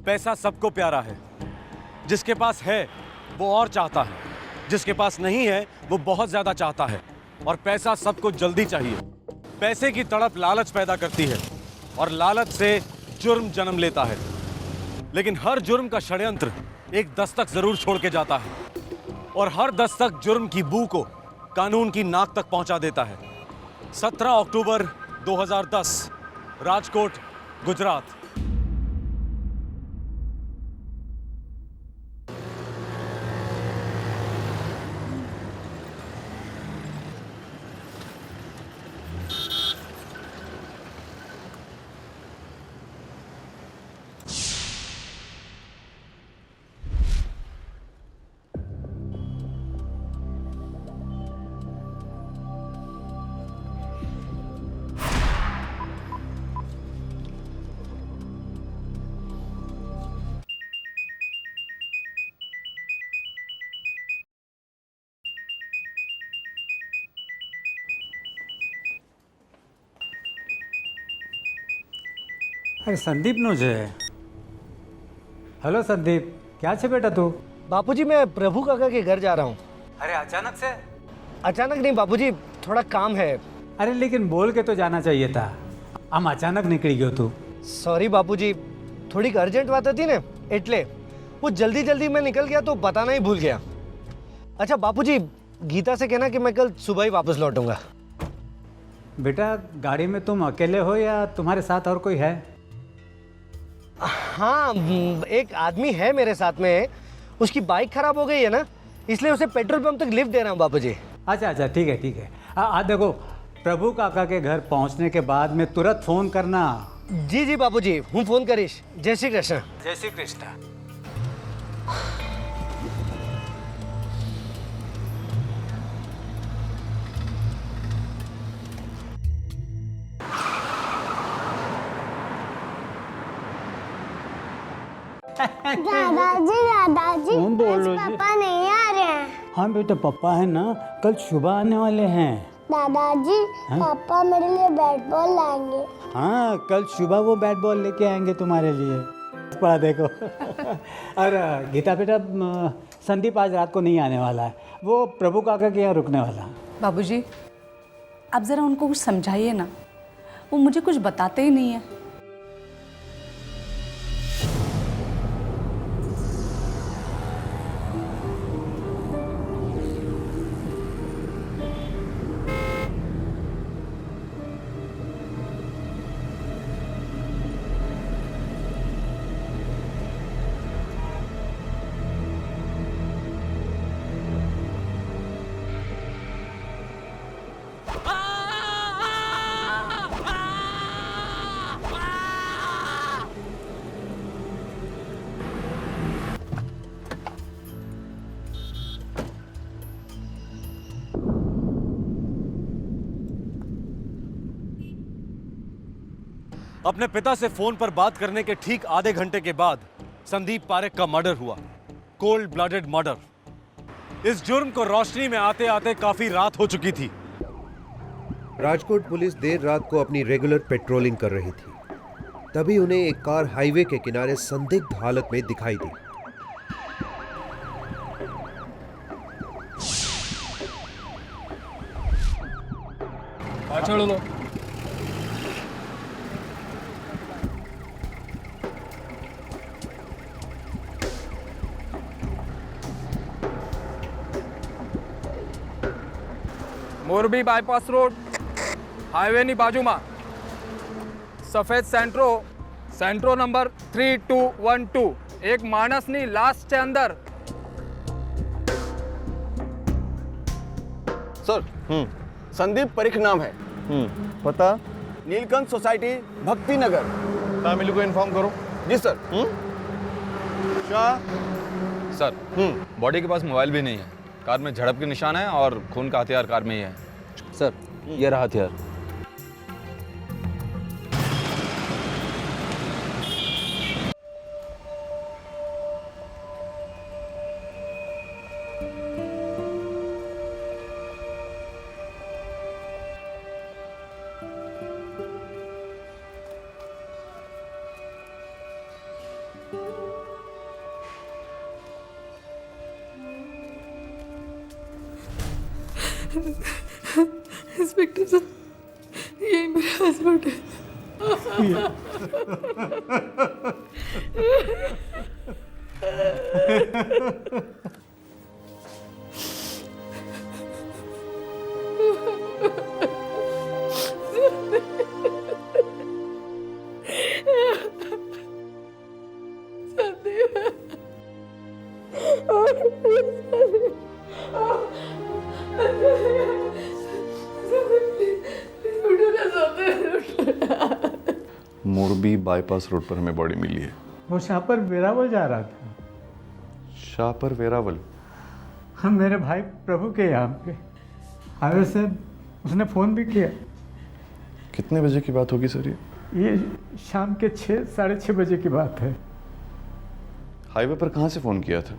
पैसा सबको प्यारा है। जिसके पास है वो और चाहता है, जिसके पास नहीं है वो बहुत ज्यादा चाहता है। और पैसा सबको जल्दी चाहिए। पैसे की तड़प लालच पैदा करती है और लालच से जुर्म जन्म लेता है। लेकिन हर जुर्म का षड्यंत्र एक दस्तक जरूर छोड़ के जाता है और हर दस्तक जुर्म की बू को कानून की नाक तक पहुंचा देता है। 17 अक्टूबर 2010, राजकोट, गुजरात। अरे संदीप नो છે। हेलो संदीप, क्या છે बेटा तू? बापूजी मैं प्रभु काका के घर जा रहा हूँ। अरे अचानक से? अचानक नहीं बापूजी, थोड़ा काम है। अरे लेकिन बोल के तो जाना चाहिए था। आम अचानक निकली गयो तू। सॉरी बापूजी, थोड़ी अर्जेंट बात थी ने એટલે वो जल्दी में निकल गया तो बताना ही भूल गया। अच्छा बापूजी, गीता से कहना कि मैं कल सुबह ही वापस लौटूंगा। बेटा गाड़ी में तुम अकेले हो या तुम्हारे साथ और कोई है? हाँ, एक आदमी है मेरे साथ में। उसकी बाइक खराब हो गई है ना, इसलिए उसे पेट्रोल पंप तक लिफ्ट दे रहा हूँ बापूजी। अच्छा अच्छा, ठीक है ठीक है। देखो, प्रभु काका के घर पहुंचने के बाद में तुरंत फोन करना। जी जी बापूजी, हूँ फोन करीश। जय श्री कृष्ण। जय श्री कृष्ण। दादाजी कौन बोल रहे हो जी? पापा नहीं आ रहे हैं। हाँ बेटा, पापा है ना, कल सुबह आने वाले हैं। दादाजी पापा मेरे लिए बैट बॉल लाएंगे। हाँ, कल सुबह वो बैट बॉल लेके आएंगे तुम्हारे लिए। पढ़ा देखो। और गीता बेटा, संदीप आज रात को नहीं आने वाला है, वो प्रभु काका के यहाँ रुकने वाला है। बाबूजी, आप ज़रा उनको कुछ समझाइए ना, वो मुझे कुछ बताते ही नहीं है। अपने पिता से फोन पर बात करने के ठीक आधे घंटे के बाद संदीप पारेख का मर्डर हुआ। Cold blooded murder. इस जुर्म को रोशनी में आते आते काफी रात हो चुकी थी। राजकोट पुलिस देर रात को अपनी रेगुलर पेट्रोलिंग कर रही थी। तभी उन्हें एक कार हाईवे के किनारे संदिग्ध हालत में दिखाई दी। छोड़ लो। મોરબી બાયપાસ રોડ હાઈવેની બાજુમાં સફેદ સેન્ટ્રો નંબર 3212 એક માણસની લાશ છે અંદર। सर संदीप परीख नाम है। पता? नीलकंठ सोसाइटी, भक्ति नगर। फैमिली को इन्फॉर्म करो। जी सर। शाह, सर बॉडी के पास मोबाइल भी नहीं है। कार में झड़प के निशान है और खून का हथियार कार में ही है। सर ये रहा हथियार। इंस्पेक्टर साहब, यही मेरा हस्बैंड है। मोरबी बाईपास रोड पर हमें बॉडी मिली है। वो शाहपुर वेरावल जा रहा था। शाहपुर वेरावल? हम मेरे भाई प्रभु के यहाँ पे हाईवे से उसने फ़ोन भी किया। कितने बजे की बात होगी सर? ये शाम के 6-6:30 बजे की बात है। हाईवे पर कहाँ से फ़ोन किया था?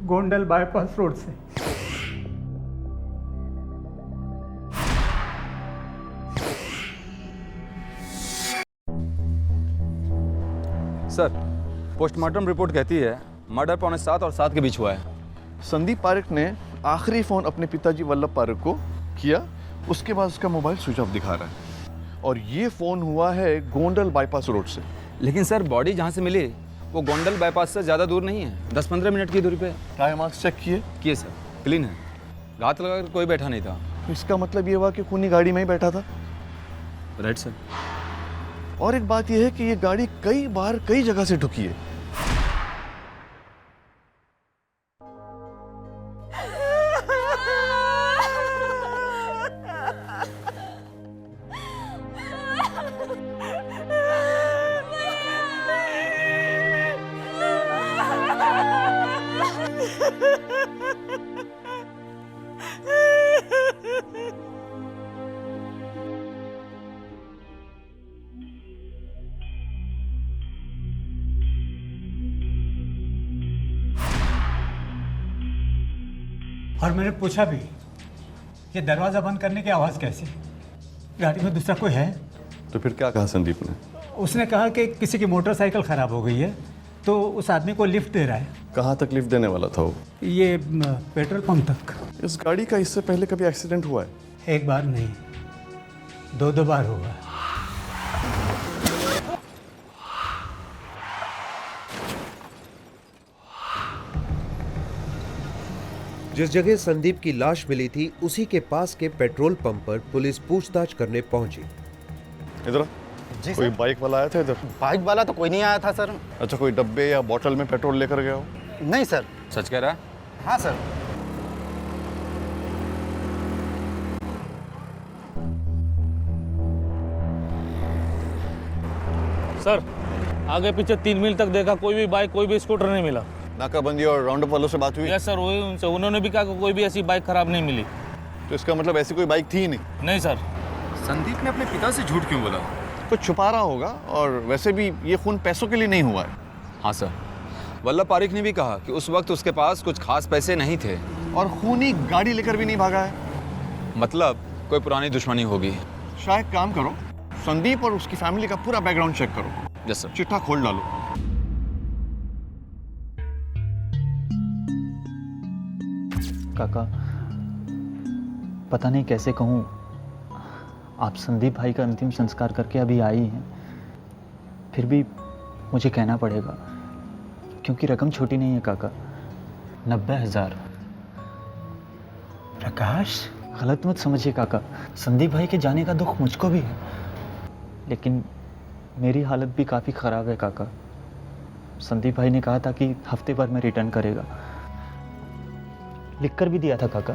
गोंडल बाईपास रोड से। सर, पोस्टमार्टम रिपोर्ट कहती है मर्डर 6:45 और 7 के बीच हुआ है। संदीप पारेख ने आखिरी फ़ोन अपने पिताजी वल्लभ पारेख को किया, उसके बाद उसका मोबाइल स्विच ऑफ दिखा रहा है और ये फ़ोन हुआ है गोंडल बाईपास रोड से। लेकिन सर, बॉडी जहाँ से मिली वो गोंडल बाईपास से ज़्यादा दूर नहीं है, 10-15 मिनट की दूरी पे। टाइम मार्क्स चेक किए सर, क्लीन है, घात लगाकर कोई बैठा नहीं था। तो इसका मतलब ये हुआ कि खूनी गाड़ी में ही बैठा था। Right sir. और एक बात यह है कि ये गाड़ी कई बार कई जगह से ठुकी है। और मैंने पूछा भी, ये दरवाज़ा बंद करने की आवाज़ कैसी? गाड़ी में दूसरा कोई है? तो फिर क्या कहा संदीप ने? उसने कहा कि किसी की मोटरसाइकिल ख़राब हो गई है तो उस आदमी को लिफ्ट दे रहा है। कहाँ तक लिफ्ट देने वाला था वो? ये पेट्रोल पंप तक। इस गाड़ी का इससे पहले कभी एक्सीडेंट हुआ है? एक बार नहीं, 2 बार हुआ। जिस जगह संदीप की लाश मिली थी उसी के पास के पेट्रोल पंप पर पुलिस पूछताछ करने पहुंची। इधर कोई बाइक वाला आया था इधर? बाइक वाला तो कोई नहीं आया था सर। अच्छा, कोई डब्बे या बोतल में पेट्रोल लेकर गया हो? नहीं सर। सच कह रहा है? हाँ सर। सर, आगे पीछे 3 मील तक देखा, कोई भी बाइक कोई भी स्कूटर नहीं मिला। नाकाबंदी और राउंड अप वालों से बात हुई? यस सर, वही उनसे, उन्होंने भी कहा कि कोई भी ऐसी बाइक खराब नहीं मिली। तो इसका मतलब ऐसी कोई बाइक थी ही नहीं? नहीं सर। संदीप ने अपने पिता से झूठ क्यों बोला? कुछ छुपा रहा होगा, और वैसे भी ये खून पैसों के लिए नहीं हुआ है। हाँ सर, वल्लभ पारेख ने भी कहा कि उस वक्त उसके पास कुछ खास पैसे नहीं थे। और खूनी गाड़ी लेकर भी नहीं भागा है। मतलब कोई पुरानी दुश्मनी होगी। शायद काम करो, संदीप और उसकी फैमिली का पूरा बैकग्राउंड चेक करो। Yes sir. चिट्ठा खोल डालो। काका, पता नहीं कैसे कहूँ, आप संदीप भाई का अंतिम संस्कार करके अभी आई हैं, फिर भी मुझे कहना पड़ेगा क्योंकि रकम छोटी नहीं है काका। 90,000। प्रकाश, गलत मत समझिए काका, संदीप भाई के जाने का दुख मुझको भी है, लेकिन मेरी हालत भी काफ़ी ख़राब है काका। संदीप भाई ने कहा था कि हफ्ते भर में रिटर्न करेगा, लिख कर भी दिया था काका।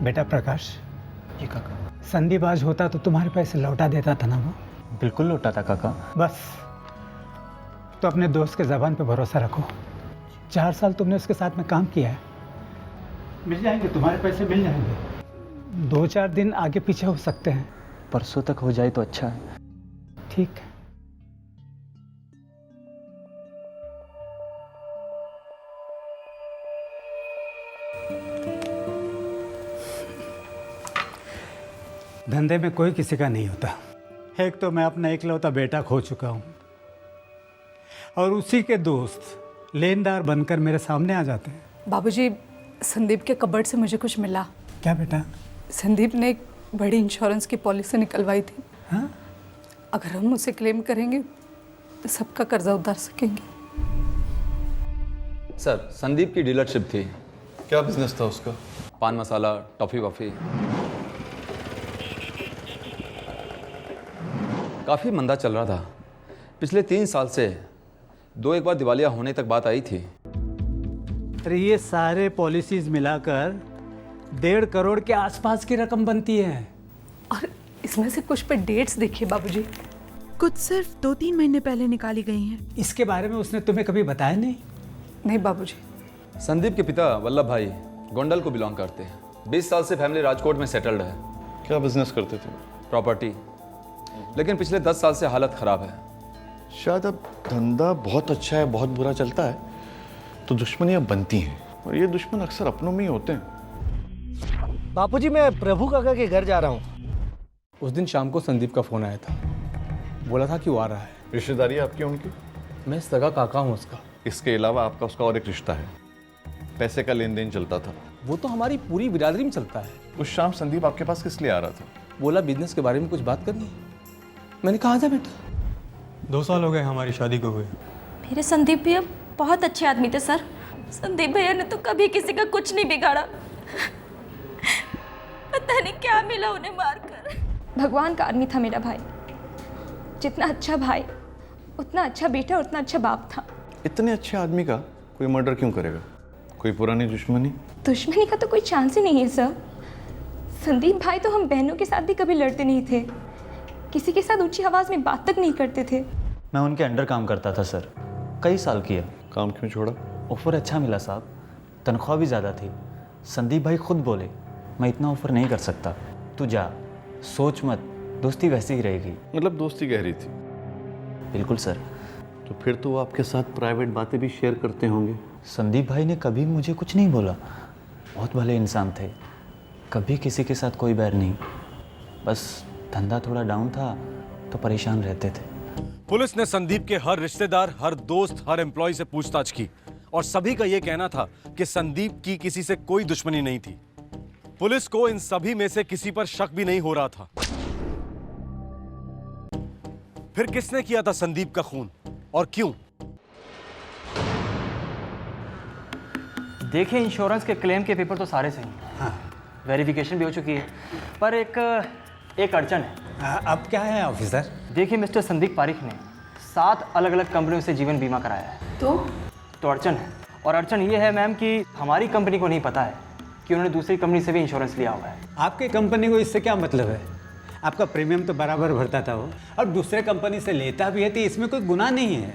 बेटा प्रकाश। जी काका। संदीप आज होता तो तुम्हारे पैसे लौटा देता था ना वो? बिल्कुल लौटा था काका। बस, तो अपने दोस्त के ज़बान पे भरोसा रखो। 4 साल तुमने उसके साथ में काम किया है, मिल जाएंगे, तुम्हारे पैसे मिल जाएंगे। 2-4 दिन आगे पीछे हो सकते हैं। परसों तक हो जाए तो अच्छा है। ठीक है। धंधे में कोई किसी का नहीं होता। एक तो मैं अपना इकलौता बेटा खो चुका हूँ और उसी के दोस्त लेनदार बनकर मेरे सामने आ जाते हैं। बाबूजी, संदीप के कबर्ड से मुझे कुछ मिला। क्या बेटा? संदीप ने एक बड़ी इंश्योरेंस की पॉलिसी निकलवाई थी। हाँ? अगर हम उसे क्लेम करेंगे तो सबका कर्जा उतार सकेंगे। सर, संदीप की डीलरशिप थी। क्या बिजनेस था उसका? पान मसाला, टॉफ़ी वॉफ़ी। काफ़ी मंदा चल रहा था। पिछले 3 साल से 2-1 बार दिवालिया होने तक बात आई थी। अरे ये सारे पॉलिसीज मिलाकर 1.5 करोड़ के आसपास की रकम बनती है। और इसमें से कुछ पे डेट्स देखिए बाबूजी। कुछ सिर्फ 2-3 महीने पहले निकाली गई हैं। इसके बारे में उसने तुम्हें कभी बताया नहीं? नहीं बाबूजी। संदीप के पिता वल्लभ भाई गोंडल को बिलोंग करते हैं। 20 साल से फैमिली राजकोट में सेटल्ड है। क्या बिजनेस करते थे? प्रॉपर्टी। लेकिन पिछले 10 साल से हालत ख़राब है। शायद अब धंधा बहुत अच्छा है, बहुत बुरा चलता है तो दुश्मनियां बनती हैं, और ये दुश्मन अक्सर अपनों में ही होते हैं। बापूजी, मैं प्रभु काका के घर जा रहा हूँ। उस दिन शाम को संदीप का फ़ोन आया था, बोला था कि वो आ रहा है। रिश्तेदारी आपकी उनकी? मैं सगा काका हूँ उसका। इसके अलावा आपका उसका और एक रिश्ता है, पैसे का लेन देन चलता था। वो तो हमारी पूरी बिरादरी में चलता है। उस शाम संदीप आपके पास किस लिए आ रहा था? बोला बिजनेस के बारे में कुछ बात करनी है। मैंने कहा था बेटा। 2 साल हो गए हमारी शादी को हुए। मेरे संदीप भैया बहुत अच्छे आदमी थे सर। संदीप भैया ने तो कभी किसी का कुछ नहीं बिगाड़ा। पता नहीं क्या मिला उन्हें मारकर। भगवान का आदमी था मेरा भाई। जितना अच्छा भाई उतना अच्छा बेटा, उतना अच्छा बाप था। इतने अच्छे आदमी का कोई मर्डर क्यों करेगा? कोई पुरानी दुश्मनी? दुश्मनी का तो कोई चांस ही नहीं है सर। संदीप भाई तो हम बहनों के साथ भी कभी लड़ते नहीं थे, किसी के साथ ऊंची आवाज़ में बात तक नहीं करते थे। मैं उनके अंडर काम करता था सर, कई साल किया। काम क्यों छोड़ा? ऑफ़र अच्छा मिला साहब, तनख्वाह भी ज़्यादा थी। संदीप भाई खुद बोले मैं इतना ऑफ़र नहीं कर सकता, तू जा, सोच मत, दोस्ती वैसी ही रहेगी। मतलब दोस्ती गहरी थी? बिल्कुल सर। तो फिर तो वो आपके साथ प्राइवेट बातें भी शेयर करते होंगे? संदीप भाई ने कभी मुझे कुछ नहीं बोला, बहुत भले इंसान थे, कभी किसी के साथ कोई बैर नहीं। बस धंधा थोड़ा डाउन था तो परेशान रहते थे। पुलिस ने संदीप के हर रिश्तेदार, हर दोस्त, हर एम्प्लॉय से पूछताछ की और सभी का यह कहना था कि संदीप की किसी से कोई दुश्मनी नहीं थी। पुलिस को इन सभी में से किसी पर शक भी नहीं हो रहा था। फिर किसने किया था संदीप का खून और क्यों? देखिए, इंश्योरेंस के क्लेम के पेपर तो सारे सही हैं। हाँ। वेरिफिकेशन भी हो चुकी है, पर एक अड़चन है। अब क्या है ऑफिसर? देखिए मिस्टर संदीप पारिक ने 7 अलग अलग कंपनियों से जीवन बीमा कराया है। तो अड़चन है, और अड़चन ये है मैम कि हमारी कंपनी को नहीं पता है कि उन्होंने दूसरी कंपनी से भी इंश्योरेंस लिया हुआ है। आपकी कंपनी को इससे क्या मतलब है? आपका प्रीमियम तो बराबर भरता था वो, और दूसरे कंपनी से लेता भी है तो इसमें कोई गुनाह नहीं है।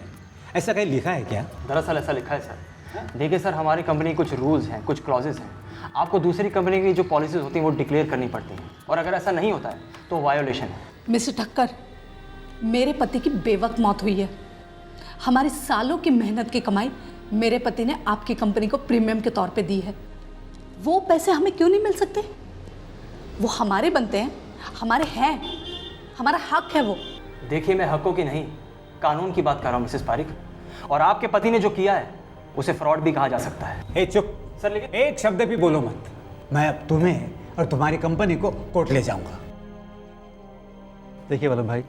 ऐसा कहीं लिखा है क्या? दरअसल ऐसा लिखा है सर। देखिए सर, हमारी कंपनी के कुछ रूल्स हैं, कुछ क्लॉजेस हैं। आपको दूसरी कंपनी की जो पॉलिसीज होती हैं वो डिक्लेयर करनी पड़ती हैं, और अगर ऐसा नहीं होता है तो वायोलेशन है। मिस्टर ठक्कर, मेरे पति की बेवक्त मौत हुई है। हमारी सालों की मेहनत की कमाई मेरे पति ने आपकी कंपनी को प्रीमियम के तौर पे दी है। वो पैसे हमें क्यों नहीं मिल सकते? वो हमारे बनते हैं, हमारे हैं, हमारा हक है वो। देखिए, मैं हकों की नहीं, कानून की बात कर रहा हूँ मिसेस पारिक, और आपके पति ने जो किया है उसे फ्रॉड भी कहा जा सकता है। ए चुप सर, लेकिन एक शब्द भी बोलो मत। मैं अब तुम्हें और तुम्हारी कंपनी को कोर्ट ले जाऊंगा। देखिए वल्लभ भाई,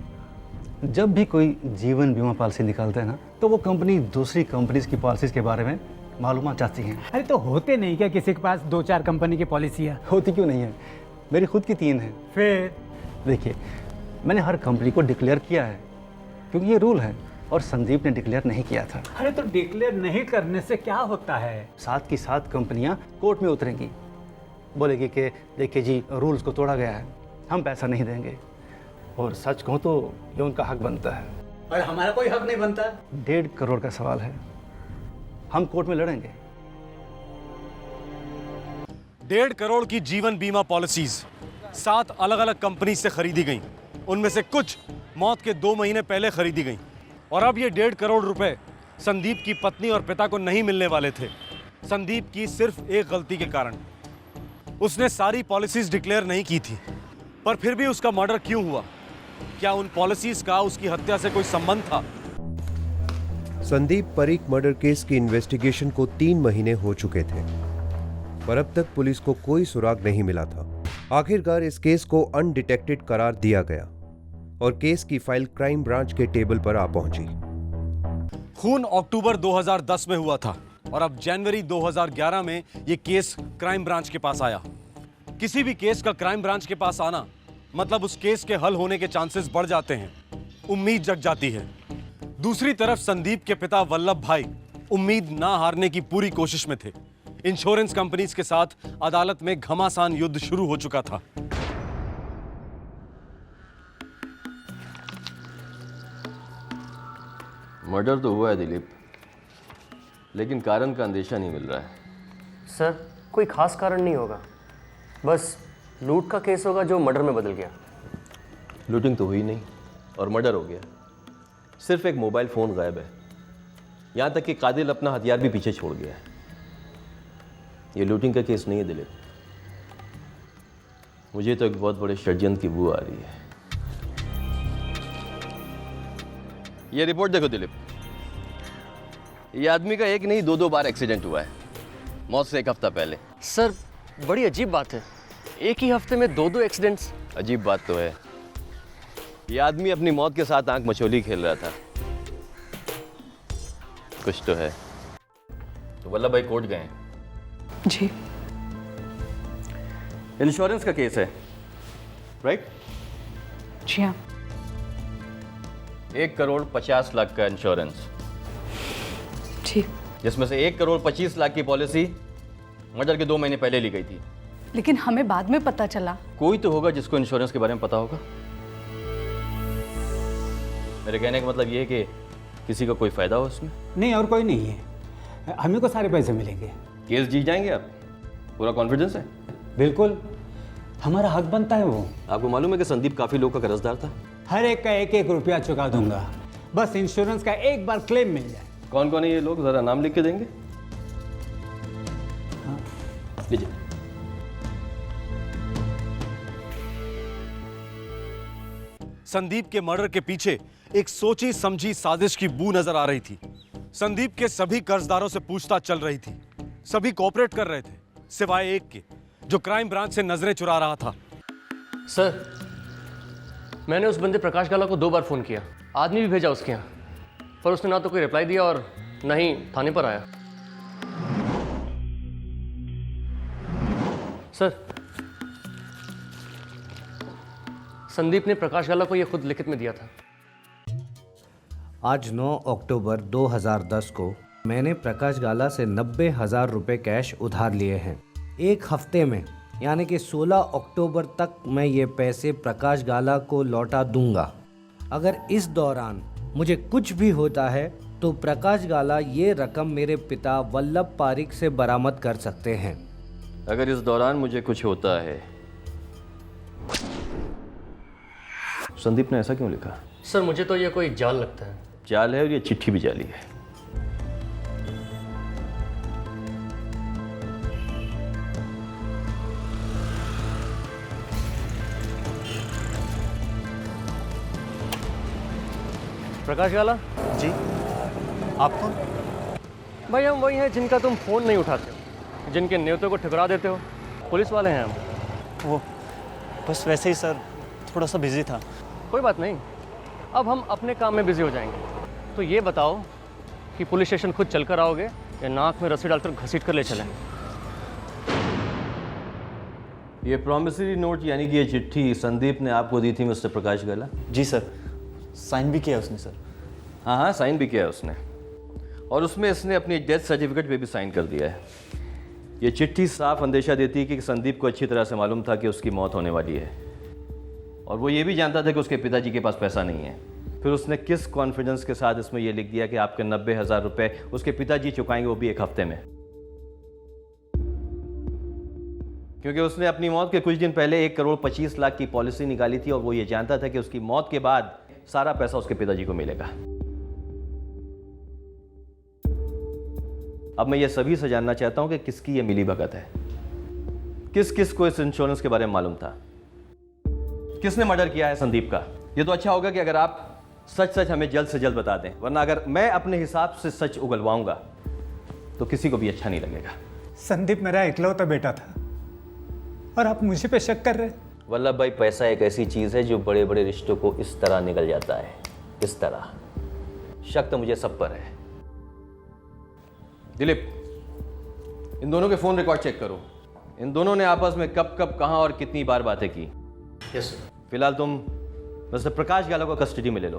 जब भी कोई जीवन बीमा पॉलिसी निकालते हैं ना, तो वो कंपनी दूसरी कंपनीज की पॉलिसीज के बारे में मालूमात चाहती हैं। अरे तो होते नहीं क्या किसी के पास 2-4 कंपनी की पॉलिसियाँ? होती क्यों नहीं है, मेरी खुद की 3 हैं। फिर देखिए, मैंने हर कंपनी को डिक्लेयर किया है क्योंकि ये रूल है, और संदीप ने डिक्लेयर नहीं किया था। अरे तो डिक्लेयर नहीं करने से क्या होता है? 7 की 7 कंपनियां कोर्ट में उतरेंगी, बोलेगी कि देखिए जी, रूल्स को तोड़ा गया है, हम पैसा नहीं देंगे। और सच कहूँ तो ये उनका हक बनता है। और हमारा कोई हक नहीं बनता। 1.5 करोड़ का सवाल है, हम कोर्ट में लड़ेंगे। 1.5 करोड़ की जीवन बीमा पॉलिसीज 7 अलग अलग कंपनी से खरीदी गई। उनमें से कुछ मौत के 2 महीने पहले खरीदी गई, और अब ये 1.5 करोड़ रुपए संदीप की पत्नी और पिता को नहीं मिलने वाले थे। संदीप की सिर्फ एक गलती के कारण। उसने सारी पॉलिसीज डिक्लेयर नहीं की थी, पर फिर भी उसका मर्डर क्यों हुआ, क्या उन पॉलिसीज का उसकी हत्या से कोई संबंध था? संदीप परीक मर्डर केस की इन्वेस्टिगेशन को 3 महीने हो चुके थे, पर अब तक पुलिस को कोई सुराग नहीं मिला था। आखिरकार इस केस को अनडिटेक्टेड करार दिया गया और केस की फाइल क्राइम ब्रांच के टेबल पर आ पहुंची। खून अक्टूबर 2010 में हुआ था और अब जनवरी 2011 में यह केस क्राइम ब्रांच के पास आया। किसी भी केस का क्राइम ब्रांच के पास आना मतलब उस केस के हल होने के चांसेस बढ़ जाते हैं, उम्मीद जग जाती है। दूसरी तरफ संदीप के पिता वल्लभ भाई उम्मीद ना हारने की पूरी कोशिश में थे। इंश्योरेंस कंपनीज के साथ अदालत में घमासान युद्ध शुरू हो चुका था। मर्डर तो हुआ है दिलीप, लेकिन कारण का अंदेशा नहीं मिल रहा है। सर, कोई खास कारण नहीं होगा, बस लूट का केस होगा जो मर्डर में बदल गया। लूटिंग तो हुई नहीं और मर्डर हो गया। सिर्फ एक मोबाइल फ़ोन गायब है, यहाँ तक कि कातिल अपना हथियार भी पीछे छोड़ गया है। ये लूटिंग का केस नहीं है दिलीप, मुझे तो एक बहुत बड़े षड्यंत्र की बू आ रही है। ये रिपोर्ट देखो दिलीप, ये आदमी का एक नहीं 2 बार एक्सीडेंट हुआ है, मौत से 1 हफ्ता पहले। सर, बड़ी अजीब बात है, एक ही हफ्ते में 2 एक्सीडेंट्स। अजीब बात तो है, ये आदमी अपनी मौत के साथ आंख मचोली खेल रहा था। कुछ तो है। तो वल्लभ भाई कोर्ट गए हैं? जी। इंश्योरेंस का केस है, राइट? जी हाँ। 1,50,00,000 का इंश्योरेंस, ठीक, जिसमें से 1,25,00,000 की पॉलिसी मर्डर के 2 महीने पहले ली गई थी। लेकिन हमें बाद में पता चला। कोई तो होगा जिसको इंश्योरेंस के बारे में पता होगा। मेरे कहने का मतलब ये है कि किसी का कोई फायदा हो उसमें? नहीं, और कोई नहीं है, हमें को सारे पैसे मिलेंगे। केस जीत जाएंगे आप? पूरा कॉन्फिडेंस है? बिल्कुल, हमारा हक बनता है वो। आपको मालूम है कि संदीप काफी लोग का कर्जदार था? हर एक का 1-1 रुपया चुका दूंगा, बस इंश्योरेंस का एक बार क्लेम मिल जाए। कौन कौन है ये लोग, जरा नाम लिख के देंगे? हाँ। लीजिए। संदीप के मर्डर के पीछे एक सोची समझी साजिश की बू नजर आ रही थी। संदीप के सभी कर्जदारों से पूछताछ चल रही थी, सभी कोऑपरेट कर रहे थे सिवाय एक के, जो क्राइम ब्रांच से नजरें चुरा रहा था। सर, मैंने उस बंदे प्रकाश गाला को 2 बार फ़ोन किया, आदमी भी भेजा उसके यहाँ, पर उसने ना तो कोई रिप्लाई दिया और ना ही थाने पर आया। सर, संदीप ने प्रकाश गाला को यह खुद लिखित में दिया था। आज 9 अक्टूबर 2010 को मैंने प्रकाश गाला से 90,000 रुपये कैश उधार लिए हैं। 1 हफ्ते में यानी कि 16 अक्टूबर तक मैं ये पैसे प्रकाश गाला को लौटा दूंगा। अगर इस दौरान मुझे कुछ भी होता है तो प्रकाश गाला ये रकम मेरे पिता वल्लभ पारिक से बरामद कर सकते हैं। अगर इस दौरान मुझे कुछ होता है, संदीप ने ऐसा क्यों लिखा? सर, मुझे तो ये कोई जाल लगता है। जाल है और ये चिट्ठी भी जाली है। प्रकाश गाला जी, आप कौन? भाई, हम वही हैं जिनका तुम फ़ोन नहीं उठाते हो, जिनके न्योतों को ठुकरा देते हो। पुलिस वाले हैं हम। वो बस वैसे ही सर, थोड़ा सा बिजी था। कोई बात नहीं, अब हम अपने काम में बिजी हो जाएंगे। तो ये बताओ कि पुलिस स्टेशन खुद चलकर आओगे या नाक में रस्सी डालकर घसीट कर ले चलें? ये प्रॉमिसरी नोट यानी कि ये चिट्ठी संदीप ने आपको दी थी मिस्टर प्रकाश गाला? जी सर, साइन भी किया उसने सर। हाँ हाँ, साइन भी किया है उसने, और उसमें इसने अपनी डेथ सर्टिफिकेट पे भी साइन कर दिया है। ये चिट्ठी साफ अंदेशा देती है कि संदीप को अच्छी तरह से मालूम था कि उसकी मौत होने वाली है, और वो ये भी जानता था कि उसके पिताजी के पास पैसा नहीं है। फिर उसने किस कॉन्फिडेंस के साथ इसमें यह लिख दिया कि आपके 90,000 रुपये उसके पिताजी चुकाएंगे, वो भी 1 हफ्ते में। क्योंकि उसने अपनी मौत के कुछ दिन पहले 1,25,00,000 की पॉलिसी निकाली थी, और वो ये जानता था कि उसकी मौत के बाद सारा पैसा उसके पिताजी को मिलेगा। अब मैं ये सभी से जानना चाहता हूं कि किसकी ये मिली भगत है, किस किस को इस इंश्योरेंस के बारे में मालूम था, किसने मर्डर किया है संदीप का, ये तो अच्छा होगा कि अगर आप सच सच हमें जल्द से जल्द बता दें, वरना अगर मैं अपने हिसाब से सच उगलवाऊंगा तो किसी को भी अच्छा नहीं लगेगा। संदीप मेरा इकलौता बेटा था और आप मुझे पे शक कर रहे हैं। वल्लभ भाई, पैसा एक ऐसी चीज है जो बड़े बड़े रिश्तों को इस तरह निकल जाता है, इस तरह। शक तो मुझे सब पर है। दिलीप, इन दोनों के फोन रिकॉर्ड चेक करो। इन दोनों ने आपस में कब कब कहां और कितनी बार बातें की। Yes sir. फिलहाल तुम मिस्टर प्रकाश गाला को कस्टडी में ले लो।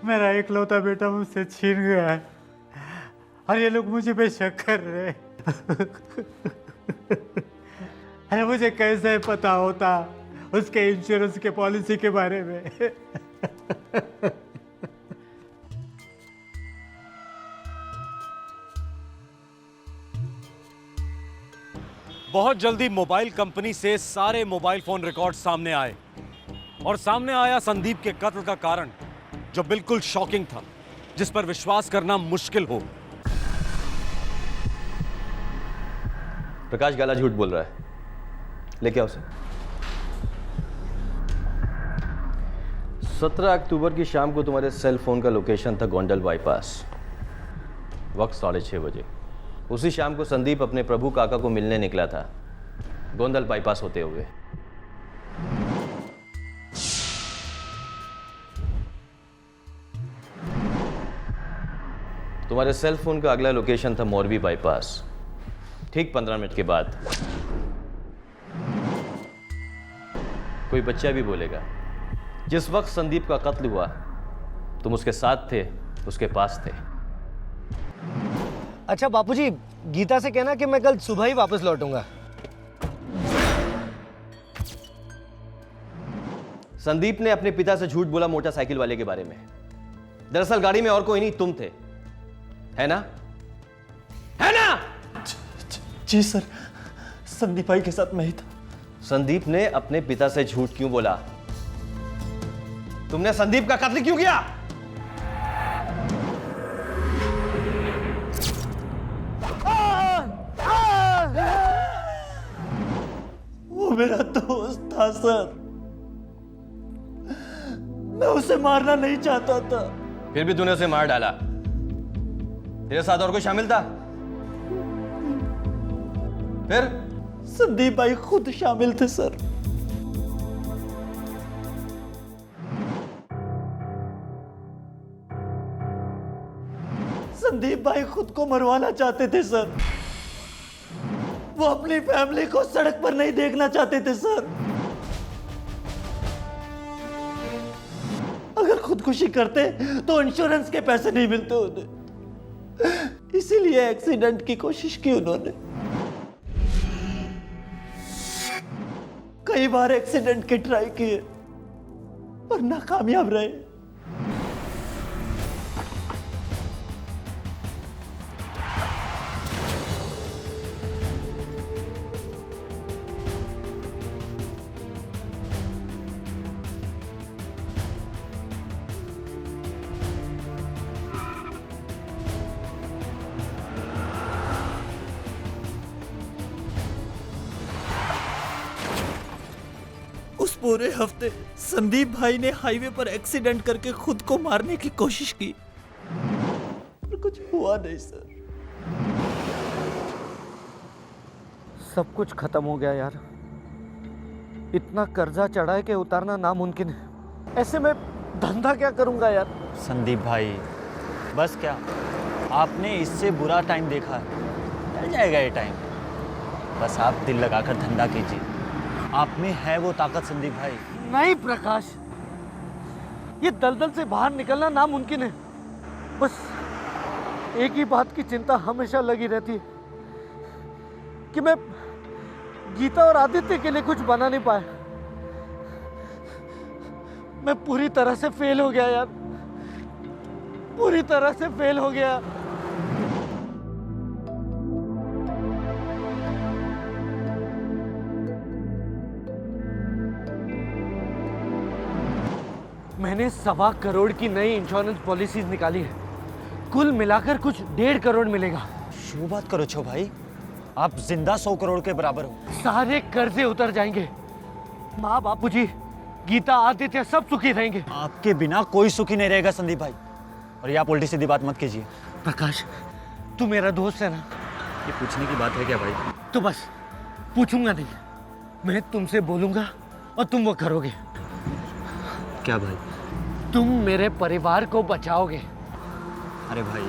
मेरा इकलौता बेटा मुझसे छीन गया है और ये लोग मुझे पे शक कर रहे हैं। अरे मुझे कैसे पता होता उसके इंश्योरेंस के पॉलिसी के बारे में। बहुत जल्दी मोबाइल कंपनी से सारे मोबाइल फोन रिकॉर्ड सामने आए और सामने आया संदीप के कत्ल का कारण, जो बिल्कुल शॉकिंग था, जिस पर विश्वास करना मुश्किल हो। प्रकाश गाला झूठ बोल रहा है, लेके आओ उसे। 17 अक्टूबर की शाम को तुम्हारे सेल फोन का लोकेशन था गोंडल बाईपास, वक्त 6:30 बजे। उसी शाम को संदीप अपने प्रभु काका को मिलने निकला था, गोंडल बाईपास होते हुए। तुम्हारे सेल फोन का अगला लोकेशन था मोरबी बाईपास। ठीक 15 मिनट के बाद कोई बच्चा भी बोलेगा, जिस वक्त संदीप का कत्ल हुआ तुम उसके साथ थे, उसके पास थे। अच्छा बापूजी, गीता से कहना कि मैं कल सुबह ही वापस लौटूंगा। संदीप ने अपने पिता से झूठ बोला मोटरसाइकिल वाले के बारे में। दरअसल गाड़ी में और कोई नहीं, तुम थे, है ना? है ना? जी सर, संदीप भाई के साथ मैं ही था। संदीप ने अपने पिता से झूठ क्यों बोला? तुमने संदीप का कत्ल क्यों किया? वो मेरा दोस्त था सर, मैं उसे मारना नहीं चाहता था। फिर भी तूने उसे मार डाला। तेरे साथ और कोई शामिल था? फिर? संदीप भाई खुद शामिल थे सर। संदीप भाई खुद को मरवाना चाहते थे सर। वो अपनी फैमिली को सड़क पर नहीं देखना चाहते थे सर। अगर खुदकुशी करते तो इंश्योरेंस के पैसे नहीं मिलते उन्हें, इसीलिए एक्सीडेंट की कोशिश की उन्होंने। कई बार एक्सीडेंट के ट्राई किए और नाकामयाब रहे। उस पूरे हफ्ते संदीप भाई ने हाईवे पर एक्सीडेंट करके खुद को मारने की कोशिश की, पर कुछ हुआ नहीं सर। सब कुछ खत्म हो गया यार। इतना कर्जा चढ़ा है कि उतारना नामुमकिन है। ऐसे में धंधा क्या करूंगा यार? संदीप भाई, बस क्या आपने इससे बुरा टाइम देखा है, चल जाएगा ये टाइम। बस आप दिल लगाकर धंधा कीजिए, आप में है वो ताकत संदीप भाई। नहीं प्रकाश, ये दलदल से बाहर निकलना नामुमकिन है। बस एक ही बात की चिंता हमेशा लगी रहती है कि मैं गीता और आदित्य के लिए कुछ बना नहीं पाया। मैं पूरी तरह से फेल हो गया यार, पूरी तरह से फेल हो गया। मैंने 1.25 करोड़ की नई इंश्योरेंस पॉलिसीज निकाली है, कुल मिलाकर कुछ 1.5 करोड़ मिलेगा। शो बात करो छो भाई, आप जिंदा 100 करोड़ के बराबर हो। सारे कर्जे उतर जाएंगे, माँ बापूजी, गीता, आदित्य सब सुखी रहेंगे। आपके बिना कोई सुखी नहीं रहेगा संदीप भाई, और ये आप उल्टी सीधी बात मत कीजिए। प्रकाश, तू मेरा दोस्त है ना? ये पूछने की बात है क्या भाई? तो बस पूछूंगा नहीं, मैं तुमसे बोलूंगा और तुम वो करोगे। क्या भाई? तुम मेरे परिवार को बचाओगे। अरे भाई,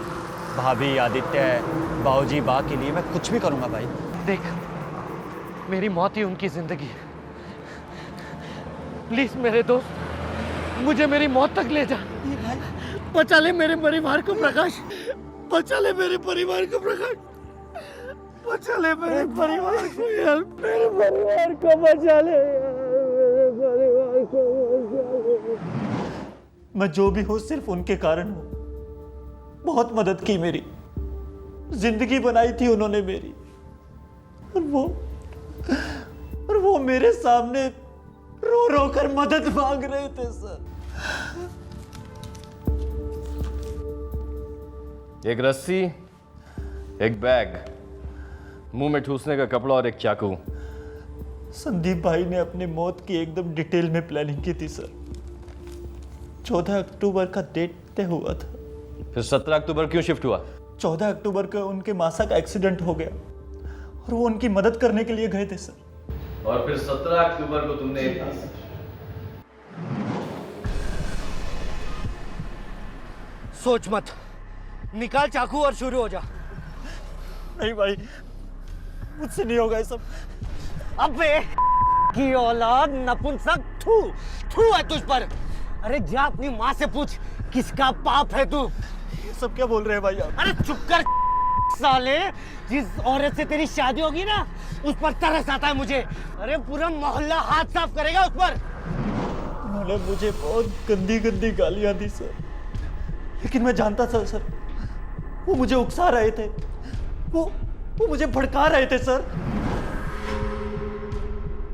भाभी, आदित्य, बाबूजी, बा के लिए मैं कुछ भी करूंगा भाई। देख, मेरी मौत ही उनकी जिंदगी है। प्लीज मेरे दोस्त, मुझे मेरी मौत तक ले जा। बचा ले मेरे परिवार को प्रकाश, बचा ले मेरे परिवार को प्रकाश, बचा ले मेरे परिवार को यार, मेरे परिवार को बचा ले यार, मेरे परिवार को बचा ले। मैं जो भी हूं सिर्फ उनके कारण हूं। बहुत मदद की मेरी, जिंदगी बनाई थी उन्होंने मेरी, और वो मेरे सामने रो रो कर मदद मांग रहे थे सर। एक रस्सी, एक बैग, मुंह में ठूसने का कपड़ा और एक चाकू। संदीप भाई ने अपनी मौत की एकदम डिटेल में प्लानिंग की थी सर। 14 अक्टूबर का डेट तय हुआ था। फिर 17 अक्टूबर क्यों शिफ्ट हुआ? 14 अक्टूबर को उनके मासा का एक्सीडेंट हो गया और वो उनकी मदद करने के लिए गए थे सर। और फिर 17 अक्टूबर को तुमने सोच मत, निकाल चाकू और शुरू हो जा। नहीं भाई, मुझसे नहीं होगा ये सब। अबे की औलाद, नपुंसक, थू थू है तुझ पर। अरे जा अपनी माँ से पूछ, किसका पाप है तू? ये सब क्या बोल रहे हैं भाई आप? अरे चुप कर साले, जिस औरत से तेरी शादी होगी ना, उस पर तरस आता है मुझे। अरे पूरा मोहल्ला हाथ साफ करेगा उस पर। उन्होंने मुझे बहुत गंदी गंदी गालियां दी सर, लेकिन मैं जानता था सर, वो मुझे उकसा रहे थे, वो मुझे भड़का रहे थे सर।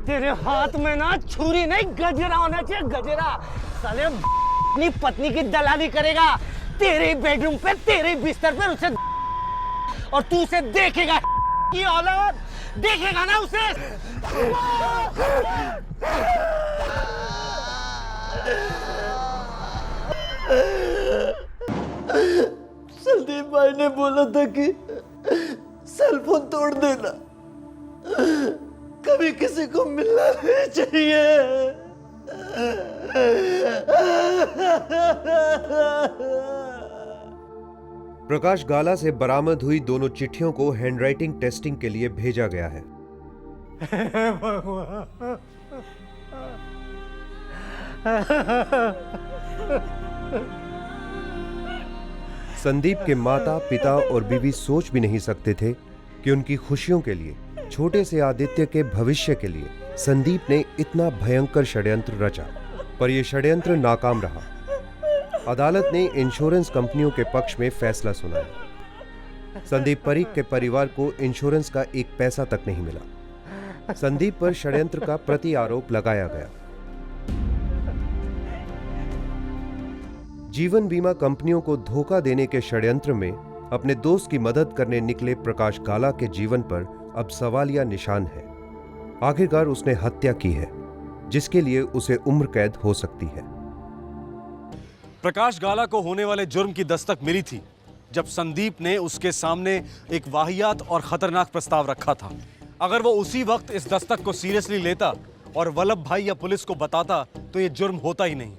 तेरे हाथ में ना छुरी नहीं, गजरा होना चाहिए, गजरा। साले अपनी पत्नी की दलाली करेगा तेरे बेडरूम पे, तेरे बिस्तर पे उसे, और तू उसे देखेगा की औलाद, देखेगा ना उसे। संदीप भाई ने बोला था कि सेल फोन तोड़ देना, कभी किसी को मिलना नहीं चाहिए। प्रकाश गाला से बरामद हुई दोनों चिट्ठियों को हैंडराइटिंग टेस्टिंग के लिए भेजा गया है। संदीप के माता, पिता और बीवी सोच भी नहीं सकते थे कि उनकी खुशियों के लिए, छोटे से आदित्य के भविष्य के लिए संदीप ने इतना भयंकर षड्यंत्र रचा, पर यह षड्यंत्र नाकाम रहा। अदालत ने इंश्योरेंस कंपनियों के पक्ष में फैसला सुनाया। संदीप परीख के परिवार को इंश्योरेंस का एक पैसा तक नहीं मिला। संदीप पर षड्यंत्र का प्रति आरोप लगाया गया। जीवन बीमा कंपनियों को धोखा देने के षड्यंत्र में अपने दोस्त की मदद करने निकले प्रकाश गाला के जीवन पर अब सवालिया निशान है। आखिरकार उसने हत्या की है, जिसके लिए उसे उम्र कैद हो सकती है। प्रकाश गाला को होने वाले जुर्म की दस्तक मिली थी जब संदीप ने उसके सामने एक वाहियात और खतरनाक प्रस्ताव रखा था। अगर वो उसी वक्त इस दस्तक को सीरियसली लेता और वल्लभ भाई या पुलिस को बताता तो ये जुर्म होता ही नहीं।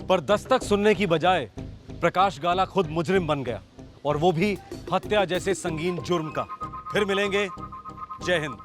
पर दस्तक सुनने की बजाय प्रकाश गाला खुद मुजरिम बन गया, और वो भी हत्या जैसे संगीन जुर्म का। फिर मिलेंगे। जय हिंद।